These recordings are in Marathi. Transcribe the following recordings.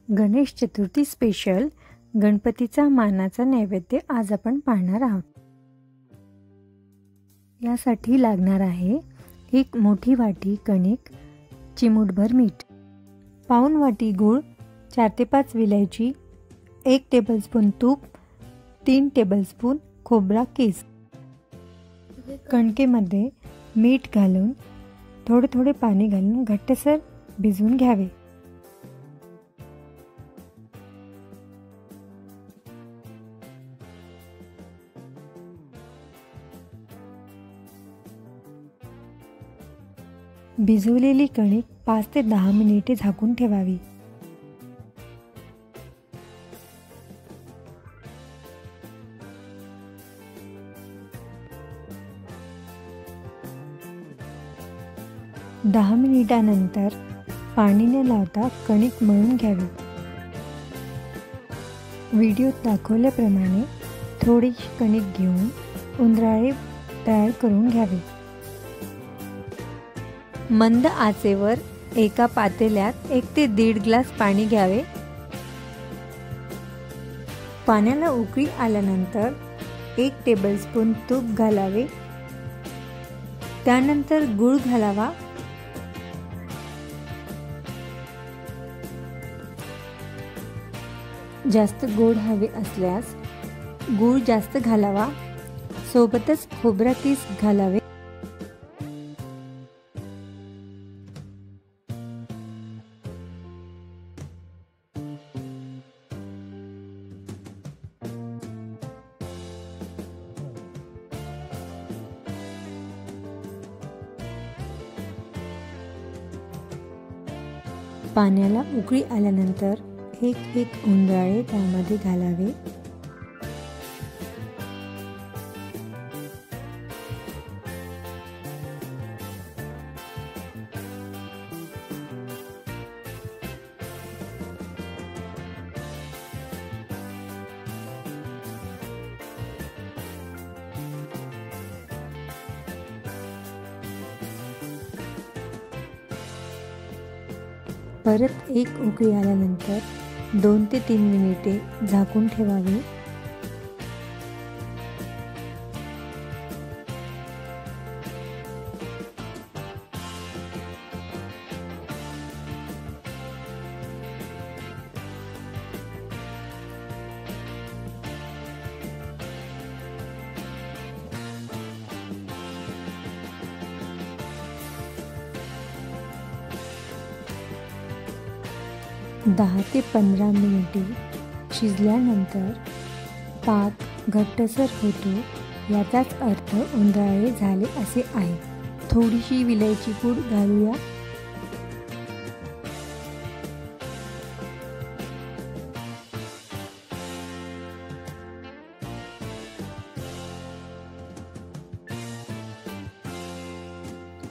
गणेश चतुर्थी स्पेशल गणपतीचा मानाचा नैवेद्य आज आपण पाहणार आहोत। यासाठी लागणार आहे एक मोठी वाटी कणिक, चिमूटभर मीठ, पाऊण वाटी गूळ, 4 ते 5 विलायची, 1 टेबलस्पून तूप, 3 टेबलस्पून खोबरा किस। कणकेमध्ये मीठ घालून थोडे थोडे पाणी घालून घट्टसर भिजवून घ्यावे। भिजवलेली कणिक 5 ते 10 मिनिटे झाकून ठेवावी। दहा मिनिटांनंतर पाणी न लावता कणिक मळून घ्यावी। व्हिडिओत दाखवल्याप्रमाणे थोडीशी कणिक घेऊन उंदराळे तयार करून घ्यावे। मंद आचेवर एका पातेल्यात 1 ते 1.5 ग्लास पाणी घ्यावे। पाण्याला उकळी आल्यानंतर 1 टेबलस्पून तूप घालावे। त्यानंतर गूळ घालावा। जास्त गोड हवे असल्यास गूळ जास्त घालावा, सोबतच खोबरा किस घालावे। पाण्याला उकळी आल्यानंतर एक उंदराळे त्यामध्ये घालावे। परत एक उकळी आल्यानंतर 2 ते 3 मिनिटे झाकून ठेवावे। दहा ते 15 मिनिटे शिजल्यानंतर पाक घट्टसर होतो, याचाच अर्थ उंदराळे झाले असे आहे। थोडीशी विलायची पूड घालूया।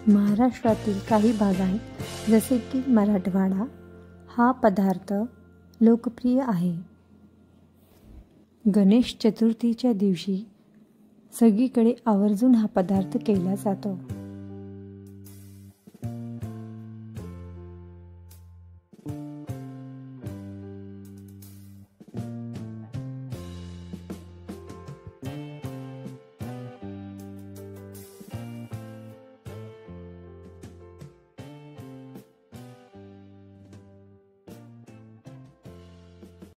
महाराष्ट्रातील काही भागात जसे की मराठवाडा हा पदार्थ लोकप्रिय आहे। गणेश चतुर्थीच्या दिवशी सगळीकडे आवर्जून हा पदार्थ केला जातो।